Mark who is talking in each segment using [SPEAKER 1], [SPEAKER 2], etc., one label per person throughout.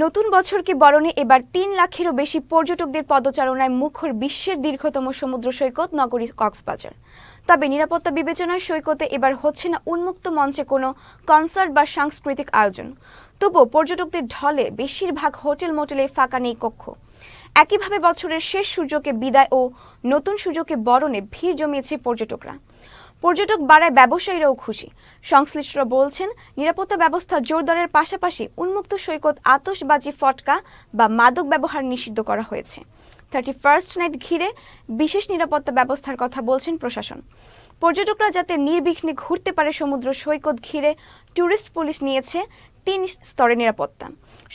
[SPEAKER 1] নতুন বছরকে বরণে এবার ৩ লাখেরও বেশি পর্যটকদের পদচারণায় মুখর বিশ্বের দীর্ঘতম সমুদ্র সৈকত নগরী কক্সবাজার। তবে নিরাপত্তা বিবেচনায় সৈকতে এবার হচ্ছে না উন্মুক্ত মঞ্চে কোনো কনসার্ট বা সাংস্কৃতিক আয়োজন। তবুও পর্যটকদের ঢলে বেশিরভাগ হোটেল মোটেলে ফাঁকা নেই কক্ষ। একইভাবে বছরের শেষ সূর্যকে বিদায় ও নতুন সূর্যকে বরণে ভিড় জমিয়েছে পর্যটকরা। পর্যটক বাড়ায় ব্যবসায়ীরাও খুশি। সংশ্লিষ্টরা বলছেন, নিরাপত্তা ব্যবস্থা জোরদারের পাশাপাশি উন্মুক্ত সৈকত আতশবাজি, ফটকা বা মাদক ব্যবহার নিষিদ্ধ করা হয়েছে। 31st নাইট ঘিরে বিশেষ নিরাপত্তা ব্যবস্থার কথা বলছেন প্রশাসন। পর্যটকরা যাতে নির্বিঘ্নে ঘুরতে পারে সমুদ্র সৈকত ঘিরে ট্যুরিস্ট পুলিশ নিয়েছে 3 স্তরের নিরাপত্তা।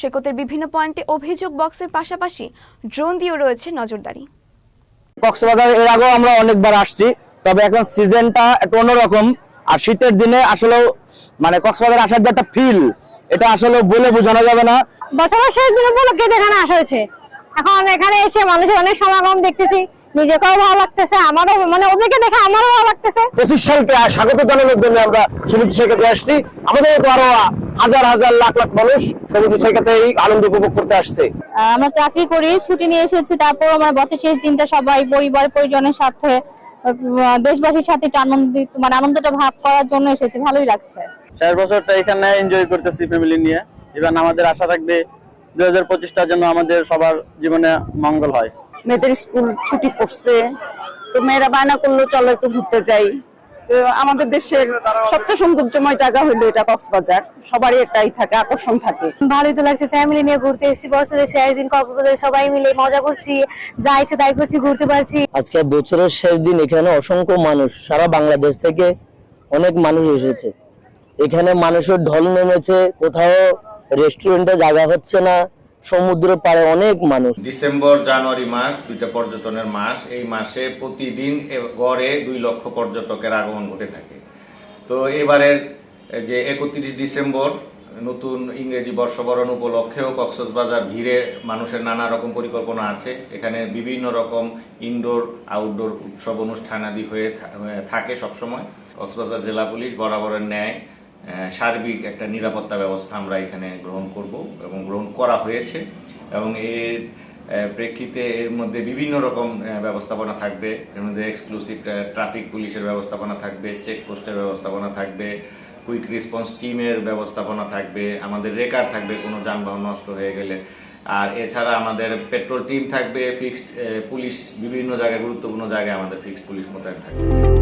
[SPEAKER 1] সৈকতের বিভিন্ন পয়েন্টে অভিযোগ বক্সের পাশাপাশি ড্রোন দিয়েও রয়েছে নজরদারি।
[SPEAKER 2] কক্সবাজার এর আগেও আমরা অনেকবার আসছি, তবে এখন সিজনটা একটু অন্যরকম। আর শীতের দিনে আসলে মানে কক্সবাজার আসার যে একটা ফিল, এটা আসলে বলে বোঝানো যাবে না।
[SPEAKER 3] বছরের শেষ দিন উপলক্ষে এখানে আসা হয়েছে। এখন এখানে এসে মানুষের অনেক সমাগম দেখতেছি, নিজেকেও ভালো লাগতেছে, আমারও মানে ওদেরকে দেখে আমারও ভালো লাগতেছে।
[SPEAKER 2] 25 সালকে স্বাগত জানানোর জন্য আমরা সমুদ্র সৈকতে আসছি। আমাদের তো আরো হাজার হাজার লাখ লাখ মানুষ সমুদ্র সৈকতে এই আনন্দ উপভোগ করতে আসছে।
[SPEAKER 3] আমরা চাকরি করি, ছুটি নিয়ে এসেছি, তারপর আমার বছর শেষ দিনটা সবাই পরিবার পরিজনের সাথে, দেশবাসীর সাথে একটু আনন্দটা ভাগ করার জন্য এসেছি। ভালোই লাগছে।
[SPEAKER 4] শেষ বছরটা এখানে এনজয় করতেছি ফ্যামিলি নিয়ে। এবার আমাদের আশা থাকবে 2025টার জন্য আমাদের সবার জীবনে মঙ্গল হয়।
[SPEAKER 5] মেয়েদের স্কুল ছুটি পড়ছে, তো মেয়েরা বায়না করলো চলো একটু ঘুরতে যাই। তো আমাদের দেশের সবচেয়ে সৌন্দর্যময় জায়গা হলো এটা কক্সবাজার, সবারই একটাই থাকে, আকর্ষণ থাকে।
[SPEAKER 3] ভালোই তো লাগছে, ফ্যামিলি নিয়ে ঘুরতে এসেছি। বছরের শেষ দিন কক্সবাজারে সবাই মিলে মজা করছি, যা ইচ্ছে তাই করছি, ঘুরতে পারছি।
[SPEAKER 2] আজকে বছরের শেষ দিন, এখানে অসংখ্য মানুষ, সারা বাংলাদেশ থেকে অনেক মানুষ এসেছে। এখানে মানুষের ঢল নেমেছে, কোথাও রেস্টুরেন্টে জায়গা হচ্ছে না, সমুদ্রের পাড়ে অনেক মানুষ।
[SPEAKER 6] ডিসেম্বর জানুয়ারি মাস দুইটা পর্যটনের মাস। এই মাসে প্রতিদিন গড়ে 2 লক্ষ পর্যটকের আগমন ঘটে থাকে। তো এবারের যে 31 ডিসেম্বর নতুন ইংরেজি বর্ষবরণ উপলক্ষেও কক্সবাজার ভিড়ে মানুষের নানা রকম পরিকল্পনা আছে। এখানে বিভিন্ন রকম ইনডোর আউটডোর উৎসব অনুষ্ঠানাদি হয়ে থাকে সবসময়। কক্সবাজার জেলা পুলিশ বরাবরের ন্যায় সার্বিক একটা নিরাপত্তা ব্যবস্থা আমরা এখানে গ্রহণ করব এবং গ্রহণ করা হয়েছে। এবং এর প্রেক্ষিতে এর মধ্যে বিভিন্ন রকম ব্যবস্থাপনা থাকবে। এর মধ্যে এক্সক্লুসিভ ট্রাফিক পুলিশের ব্যবস্থাপনা থাকবে, চেকপোস্টের ব্যবস্থাপনা থাকবে, কুইক রেসপন্স টিমের ব্যবস্থাপনা থাকবে, আমাদের রেকার থাকবে কোনো যানবাহন নষ্ট হয়ে গেলে। আর এছাড়া আমাদের পেট্রোল টিম থাকবে, ফিক্সড পুলিশ বিভিন্ন জায়গায়, গুরুত্বপূর্ণ জায়গায় আমাদের ফিক্সড পুলিশ মোতায়েন থাকবে।